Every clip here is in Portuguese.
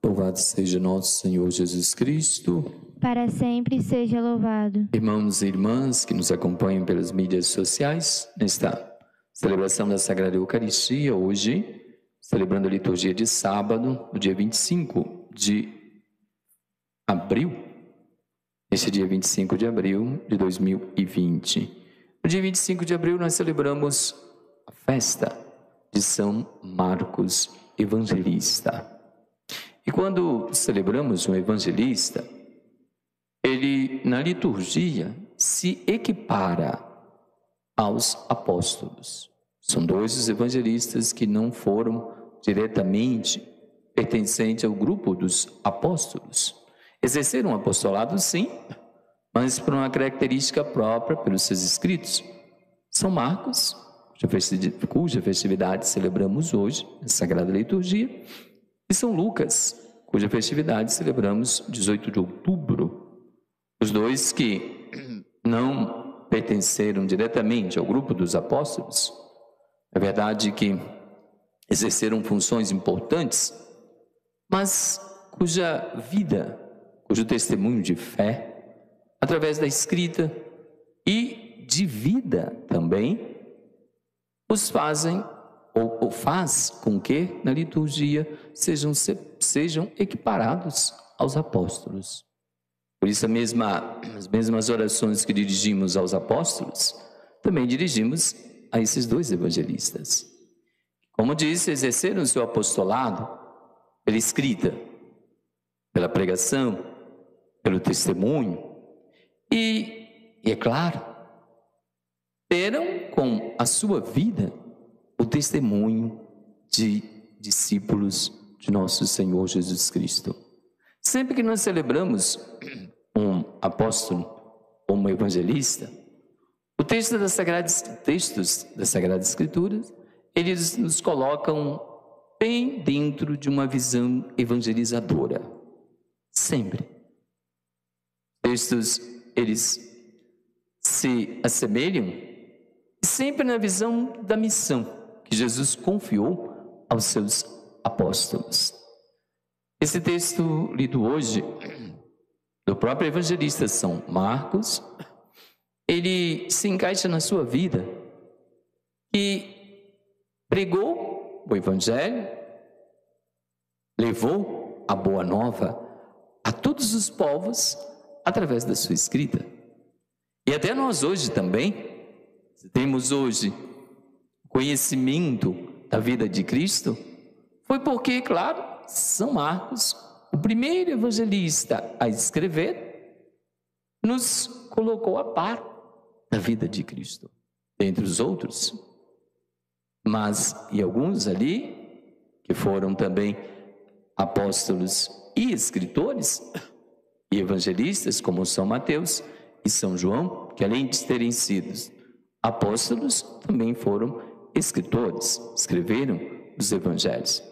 Louvado seja nosso Senhor Jesus Cristo. Para sempre seja louvado. Irmãos e irmãs que nos acompanham pelas mídias sociais, nesta celebração da Sagrada Eucaristia, hoje, celebrando a liturgia de sábado, no dia 25 de abril, este dia 25 de abril de 2020. No dia 25 de abril nós celebramos a festa de São Marcos Evangelista. E quando celebramos um evangelista, ele na liturgia se equipara aos apóstolos. São dois os evangelistas que não foram diretamente pertencentes ao grupo dos apóstolos. Exerceram um apostolado, sim, mas por uma característica própria pelos seus escritos. São Marcos, cuja festividade celebramos hoje, na Sagrada Liturgia, e São Lucas, cuja festividade celebramos 18 de outubro. Os dois que não pertenceram diretamente ao grupo dos apóstolos, é verdade que exerceram funções importantes, mas cuja vida, cujo testemunho de fé, através da escrita e de vida também, os fazem ou faz com que na liturgia sejam equiparados aos apóstolos. Por isso as mesmas orações que dirigimos aos apóstolos, também dirigimos a esses dois evangelistas. Como disse, exerceram o seu apostolado pela escrita, pela pregação, pelo testemunho e é claro, terão com a sua vida o testemunho de discípulos de nosso Senhor Jesus Cristo. Sempre que nós celebramos um apóstolo ou um evangelista, textos das Sagradas Escrituras, eles nos colocam bem dentro de uma visão evangelizadora. Sempre. Textos, eles se assemelham sempre na visão da missão que Jesus confiou aos seus apóstolos. Esse texto lido hoje, do próprio evangelista São Marcos, ele se encaixa na sua vida, que pregou o evangelho, levou a boa nova a todos os povos através da sua escrita. E até nós hoje também, temos hoje conhecimento da vida de Cristo, foi porque, claro, São Marcos, o primeiro evangelista a escrever, nos colocou a par da vida de Cristo, dentre os outros. Mas, e alguns ali, que foram também apóstolos e escritores, e evangelistas, como São Mateus e São João, que além de terem sido apóstolos, também foram escritores, escreveram os evangelhos.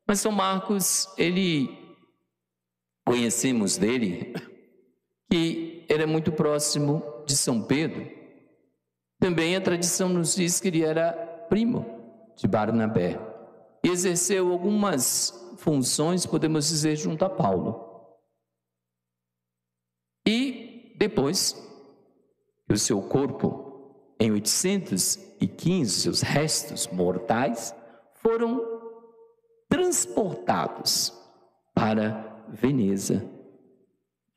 Mas São Marcos, conhecemos dele que era muito próximo de São Pedro. Também a tradição nos diz que ele era primo de Barnabé e exerceu algumas funções, podemos dizer, junto a Paulo. E depois, o seu corpo, em 815, seus restos mortais, foram transportados para Veneza,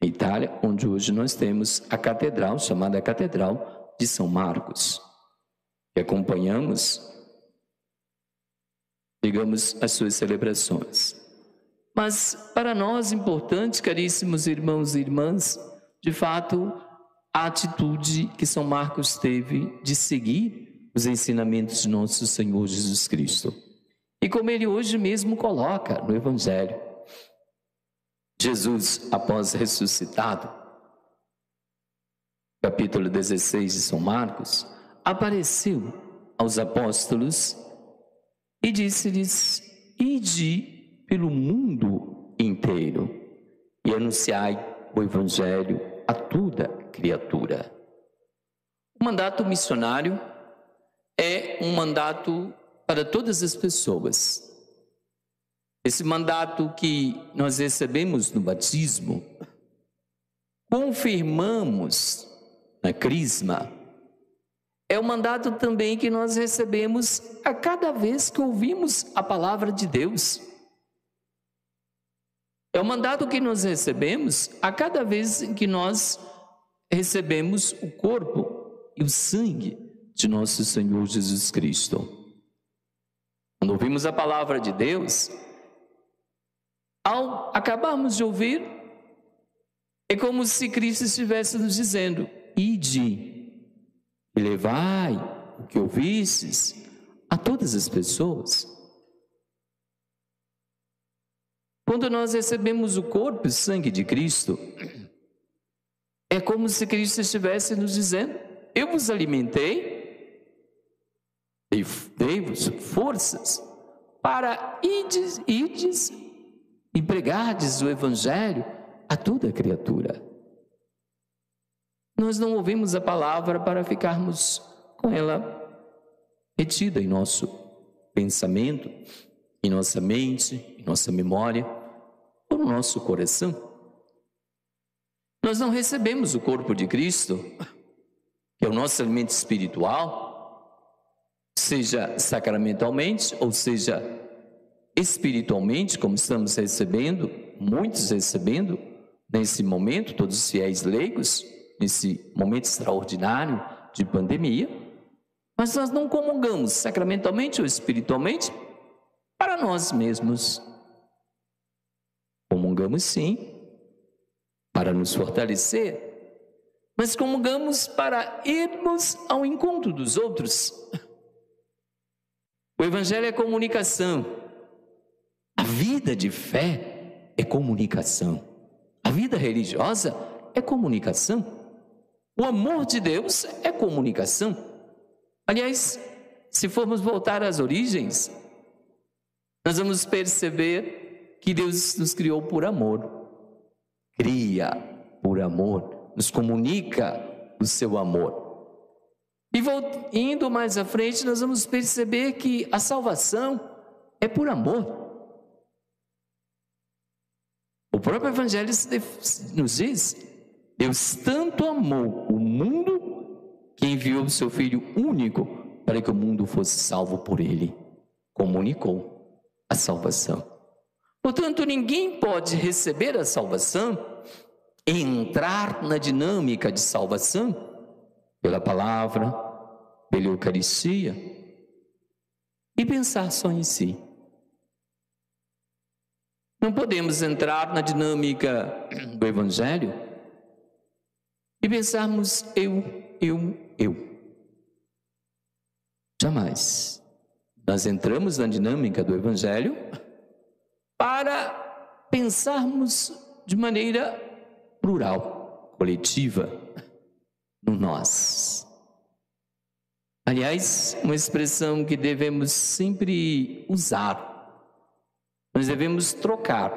Itália, onde hoje nós temos a catedral, chamada Catedral de São Marcos, e acompanhamos, digamos, as suas celebrações. Mas para nós, importante, caríssimos irmãos e irmãs, de fato, a atitude que São Marcos teve de seguir os ensinamentos de nosso Senhor Jesus Cristo. E como ele hoje mesmo coloca no Evangelho, Jesus, após ressuscitado, capítulo 16 de São Marcos, apareceu aos apóstolos e disse-lhes: ide pelo mundo inteiro e anunciai o Evangelho a toda criatura. O mandato missionário é um mandato para todas as pessoas. esse mandato que nós recebemos no batismo, confirmamos na crisma, é o mandato também que nós recebemos a cada vez que ouvimos a palavra de Deus. É o mandato que nós recebemos a cada vez que nós recebemos o corpo e o sangue de nosso Senhor Jesus Cristo. Quando ouvimos a palavra de Deus, ao acabarmos de ouvir, é como se Cristo estivesse nos dizendo: ide e levai o que ouvistes a todas as pessoas. Quando nós recebemos o corpo e o sangue de Cristo, é como se Cristo estivesse nos dizendo: eu vos alimentei e dei-vos forças para ides e pregardes o Evangelho a toda criatura. Nós não ouvimos a palavra para ficarmos com ela retida em nosso pensamento, em nossa mente, em nossa memória, ou no nosso coração. Nós não recebemos o corpo de Cristo, que é o nosso alimento espiritual, seja sacramentalmente, ou seja espiritualmente, como estamos recebendo, muitos recebendo nesse momento, todos os fiéis leigos, nesse momento extraordinário de pandemia, mas nós não comungamos sacramentalmente ou espiritualmente para nós mesmos. Comungamos sim, para nos fortalecer, mas comungamos para irmos ao encontro dos outros. O Evangelho é comunicação. A vida de fé é comunicação. A vida religiosa é comunicação. O amor de Deus é comunicação. Aliás, se formos voltar às origens, nós vamos perceber que Deus nos criou por amor. Cria por amor, nos comunica o seu amor. E indo mais à frente, nós vamos perceber que a salvação é por amor. O próprio Evangelho nos diz: Deus tanto amou o mundo que enviou o seu Filho único para que o mundo fosse salvo por ele. Comunicou a salvação. Portanto, ninguém pode receber a salvação e entrar na dinâmica de salvação pela palavra, pela Eucaristia e pensar só em si. Não podemos entrar na dinâmica do Evangelho e pensarmos eu. Jamais. Nós entramos na dinâmica do Evangelho para pensarmos de maneira plural, coletiva, no nós. Aliás, uma expressão que devemos sempre usar. Nós devemos trocar.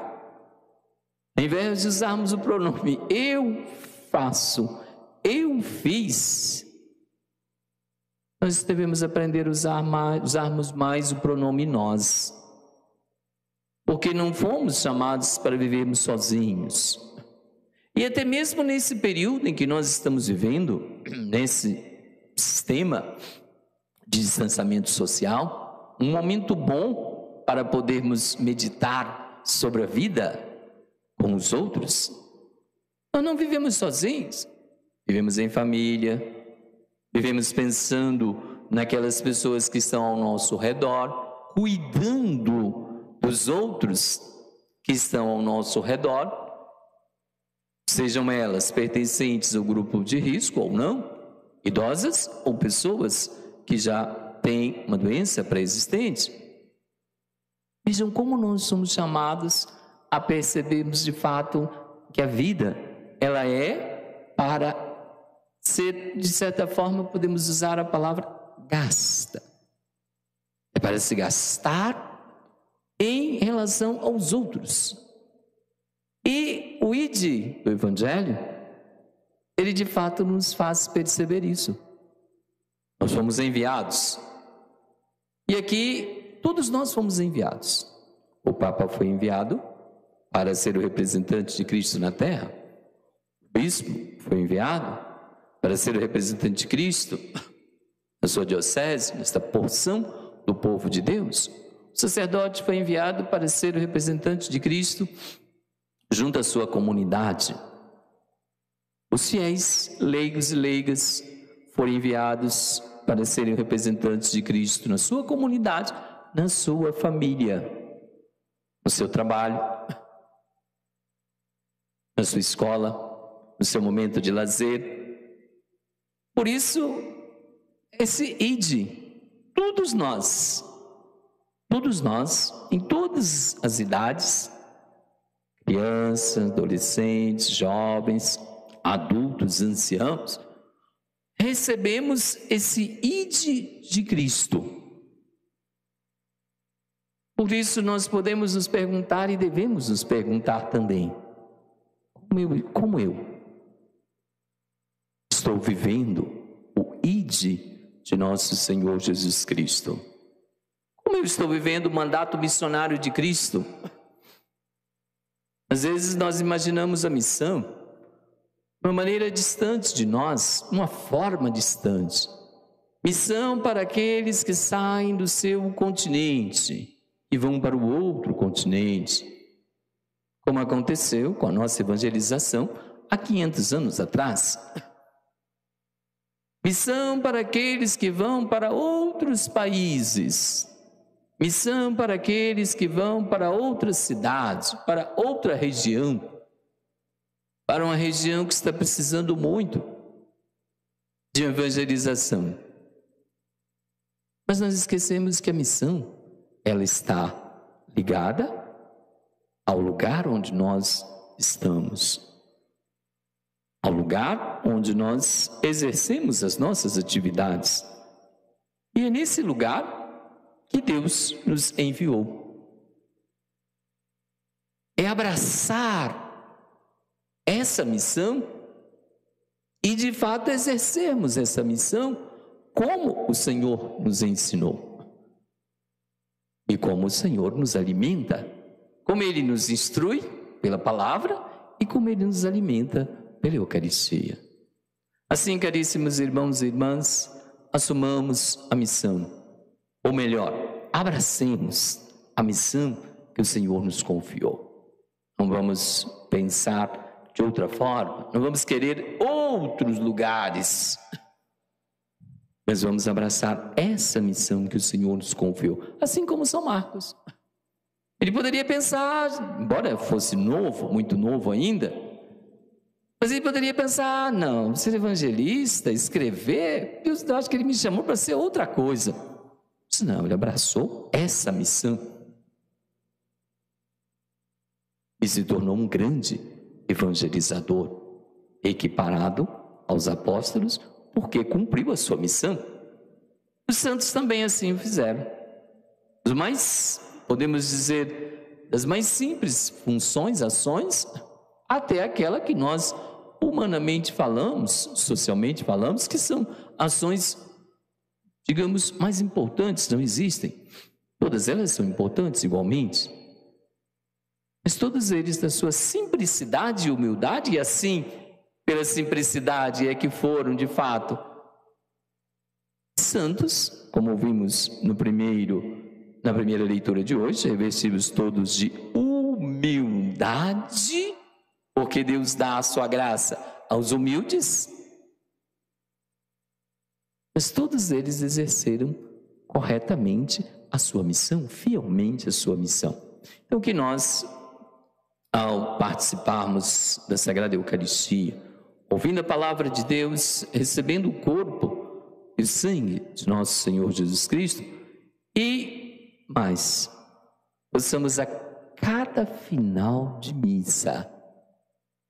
Ao invés de usarmos o pronome eu faço, eu fiz, nós devemos aprender a usarmos mais o pronome nós. Porque não fomos chamados para vivermos sozinhos. E até mesmo nesse período em que nós estamos vivendo, nesse sistema de distanciamento social, um momento bom para podermos meditar sobre a vida com os outros. Nós não vivemos sozinhos, vivemos em família, vivemos pensando naquelas pessoas que estão ao nosso redor, cuidando dos outros que estão ao nosso redor, sejam elas pertencentes ao grupo de risco ou não, idosas ou pessoas que já têm uma doença pré-existente. Vejam como nós somos chamados a percebermos de fato que a vida, ela é para ser, de certa forma, podemos usar a palavra gasta. É para se gastar em relação aos outros. E o ide do Evangelho, ele de fato nos faz perceber isso. Nós fomos enviados. E aqui, todos nós fomos enviados. O Papa foi enviado para ser o representante de Cristo na terra. O bispo foi enviado para ser o representante de Cristo na sua diocese, nesta porção do povo de Deus. O sacerdote foi enviado para ser o representante de Cristo junto à sua comunidade. Os fiéis, leigos e leigas, foram enviados para serem representantes de Cristo na sua comunidade, na sua família, no seu trabalho, na sua escola, no seu momento de lazer. Por isso, esse ide, todos nós, em todas as idades, crianças, adolescentes, jovens, adultos, anciãos, recebemos esse ide de Cristo. Por isso nós podemos nos perguntar e devemos nos perguntar também, como eu estou vivendo o ide de nosso Senhor Jesus Cristo? Como eu estou vivendo o mandato missionário de Cristo? Às vezes nós imaginamos a missão de uma maneira distante de nós, uma forma distante. Missão para aqueles que saem do seu continente e vão para o outro continente, como aconteceu com a nossa evangelização há 500 anos atrás. Missão para aqueles que vão para outros países. Missão para aqueles que vão para outra cidade, para outra região, para uma região que está precisando muito de evangelização. Mas nós esquecemos que a missão, ela está ligada ao lugar onde nós estamos, ao lugar onde nós exercemos as nossas atividades. E é nesse lugar que Deus nos enviou. É abraçar essa missão e de fato exercermos essa missão como o Senhor nos ensinou e como o Senhor nos alimenta, como Ele nos instrui pela palavra e como Ele nos alimenta pela Eucaristia. Assim, caríssimos irmãos e irmãs, assumamos a missão. Ou melhor, abracemos a missão que o Senhor nos confiou. Não vamos pensar de outra forma, não vamos querer outros lugares, mas vamos abraçar essa missão que o Senhor nos confiou, assim como São Marcos. Ele poderia pensar, embora fosse novo, muito novo ainda, mas ele poderia pensar, não, ser evangelista, escrever, Deus, eu acho que Ele me chamou para ser outra coisa. Não, ele abraçou essa missão e se tornou um grande evangelizador, equiparado aos apóstolos, porque cumpriu a sua missão. Os santos também assim o fizeram. Os mais, podemos dizer, das mais simples funções, ações, até aquela que nós humanamente falamos, socialmente falamos, que são ações, digamos, mais importantes. Não existem. Todas elas são importantes igualmente. Mas todos eles, na sua simplicidade e humildade, e assim, pela simplicidade é que foram, de fato, santos, como vimos na primeira leitura de hoje, revestidos todos de humildade, porque Deus dá a sua graça aos humildes. Mas todos eles exerceram corretamente a sua missão, fielmente a sua missão. Então que nós, ao participarmos da Sagrada Eucaristia, ouvindo a palavra de Deus, recebendo o corpo e o sangue de nosso Senhor Jesus Cristo, e mais, possamos a cada final de missa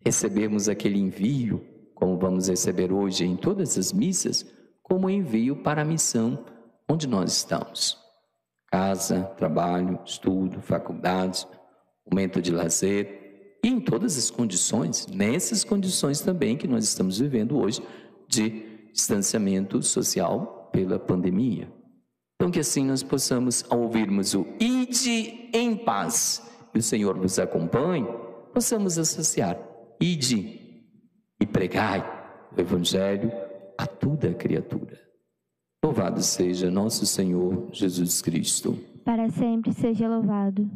recebermos aquele envio, como vamos receber hoje em todas as missas, como envio para a missão onde nós estamos. Casa, trabalho, estudo, faculdade, momento de lazer, e em todas as condições, nessas condições também que nós estamos vivendo hoje, de distanciamento social pela pandemia. Então que assim nós possamos, ao ouvirmos o ide em paz. Que o Senhor vos acompanhe, possamos associar. Ide e pregai o Evangelho a toda criatura. Louvado seja nosso Senhor Jesus Cristo. Para sempre seja louvado.